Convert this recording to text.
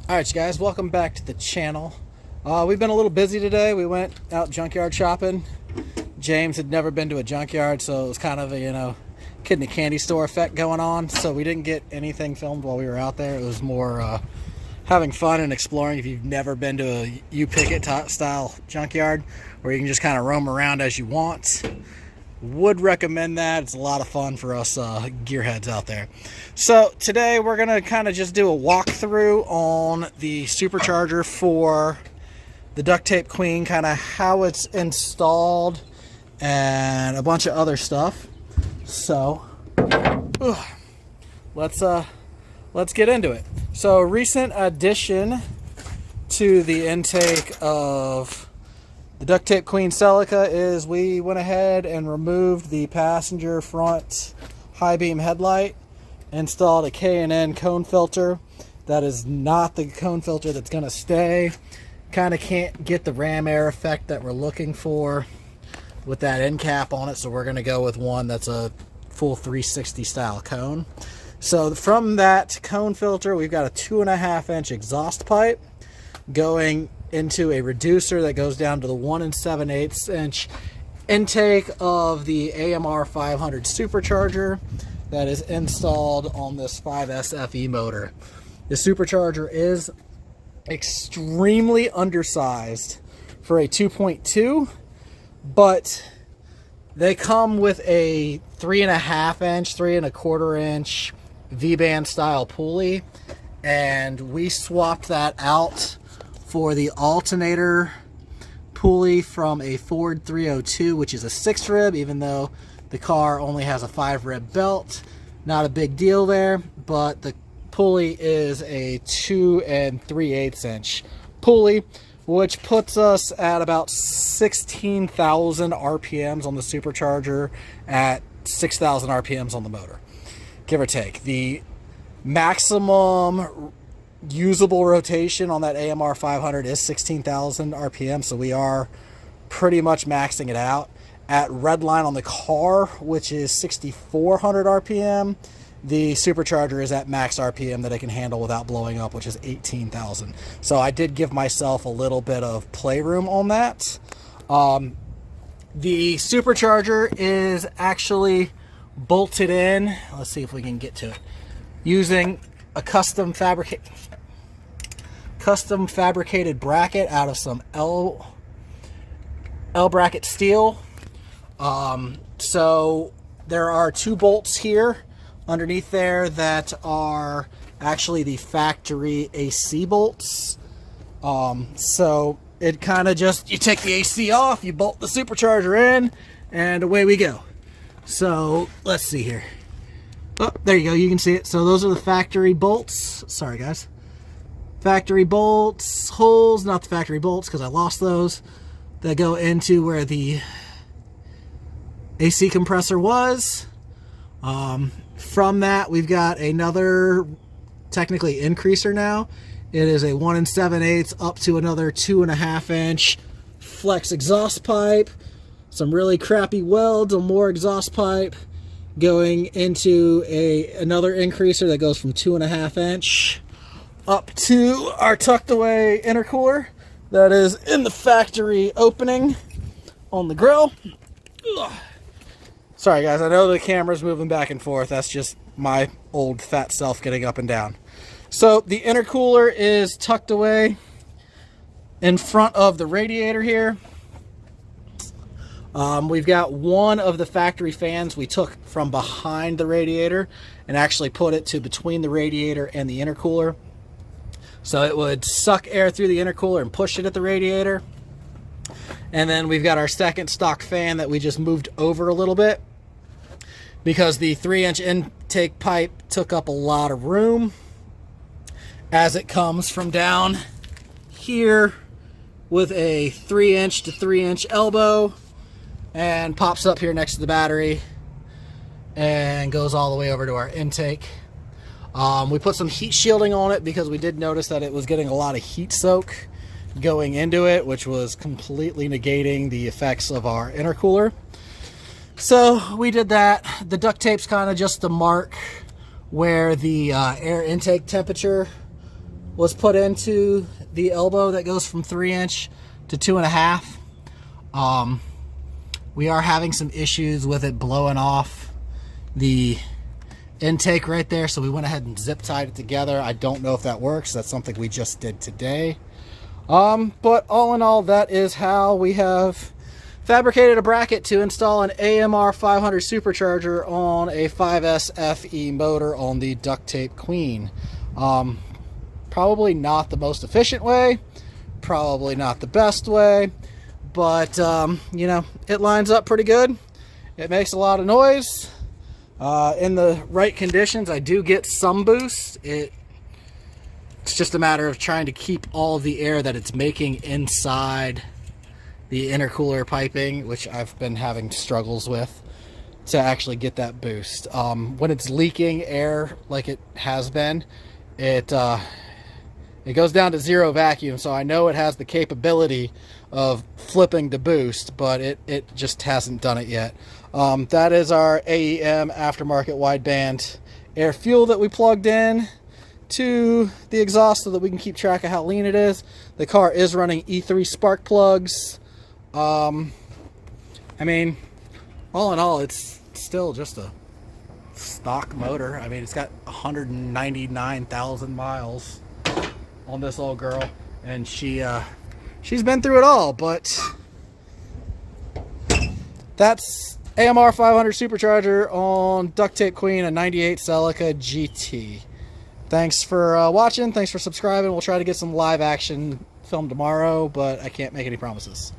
Alright you guys, welcome back to the channel. We've been a little busy today. We went out junkyard shopping. James had never been to a junkyard, so it was kind of a, kid in a candy store effect going on. So we didn't get anything filmed while we were out there. It was more having fun and exploring. If you've never been to a U-Picket style junkyard where you can just kind of roam around as you want, would recommend that. It's a lot of fun for us gearheads out there. So today we're gonna kind of just do a walkthrough on the Supercharger for the duct tape queen, kind of how it's installed and a bunch of other stuff. So let's get into it. So recent addition to the intake of the duct tape queen Celica is we went ahead and removed the passenger front high beam headlight, installed a K&N cone filter. That is not the cone filter that's going to stay. Kind of can't get the ram air effect that we're looking for with that end cap on it, so we're going to go with one that's a full 360 style cone. So from that cone filter, we've got a 2.5-inch exhaust pipe going into a reducer that goes down to the 1 7/8 inch intake of the AMR500 Supercharger that is installed on this 5S-FE motor. The Supercharger is extremely undersized for a 2.2, but they come with a 3.5-inch, 3.25-inch V-band style pulley, and we swapped that out for the alternator pulley from a Ford 302, which is a 6-rib, even though the car only has a 5-rib belt. Not a big deal there, but the pulley is a 2 3/8 inch pulley, which puts us at about 16,000 RPMs on the Supercharger at 6,000 RPMs on the motor, give or take. The maximum usable rotation on that AMR500 is 16,000 RPM, so we are pretty much maxing it out. At redline on the car, which is 6,400 RPM, the Supercharger is at max RPM that it can handle without blowing up, which is 18,000. So I did give myself a little bit of playroom on that. The Supercharger is actually bolted in. Let's see if we can get to it. Using a custom fabricated bracket out of some L bracket steel. So there are 2 bolts here underneath there that are actually the factory AC bolts. So it kind of just, you take the AC off, you bolt the Supercharger in, and away we go. So let's see here. Oh, there you go, you can see it. So those are the factory bolts. Sorry guys. Factory bolts, holes, not the factory bolts because I lost those, that go into where the AC compressor was. From that, we've got another, technically, increaser now. It is a 1 7/8 up to another 2.5-inch flex exhaust pipe. Some really crappy welds on more exhaust pipe going into another increaser that goes from 2.5-inch up to our tucked away intercooler that is in the factory opening on the grill. Ugh. Sorry guys, I know the camera's moving back and forth. That's just my old fat self getting up and down. So the intercooler is tucked away in front of the radiator here. We've got one of the factory fans we took from behind the radiator and actually put it to between the radiator and the intercooler. So it would suck air through the intercooler and push it at the radiator. And then we've got our second stock fan that we just moved over a little bit because the 3-inch intake pipe took up a lot of room as it comes from down here with a 3-inch to 3-inch elbow and pops up here next to the battery and goes all the way over to our intake. We put some heat shielding on it because we did notice that it was getting a lot of heat soak going into it, which was completely negating the effects of our intercooler. So we did that. The duct tape's kind of just to mark where the air intake temperature was put into the elbow that goes from 3" to 2.5. We are having some issues with it blowing off the intake right there, so we went ahead and zip tied it together. I don't know if that works. That's something we just did today. But all in all, that is how we have fabricated a bracket to install an AMR500 supercharger on a 5S-FE motor on the duct tape queen. Probably not the most efficient way, probably not the best way, but you know, it lines up pretty good. It makes a lot of noise. In the right conditions, I do get some boost. It's just a matter of trying to keep all the air that it's making inside the intercooler piping, which I've been having struggles with to actually get that boost. When it's leaking air like it has been, it goes down to 0 vacuum, so I know it has the capability of flipping the boost, but it just hasn't done it yet. That is our AEM aftermarket wideband air fuel that we plugged in to the exhaust so that we can keep track of how lean it is. The car is running E3 spark plugs. I mean, all in all, it's still just a stock motor. I mean, it's got 199,000 miles on this old girl, and she's been through it all. But that's AMR500 supercharger on duct tape queen, a 98 Celica GT. Thanks for watching. Thanks for subscribing. We'll try to get some live action filmed tomorrow, but I can't make any promises.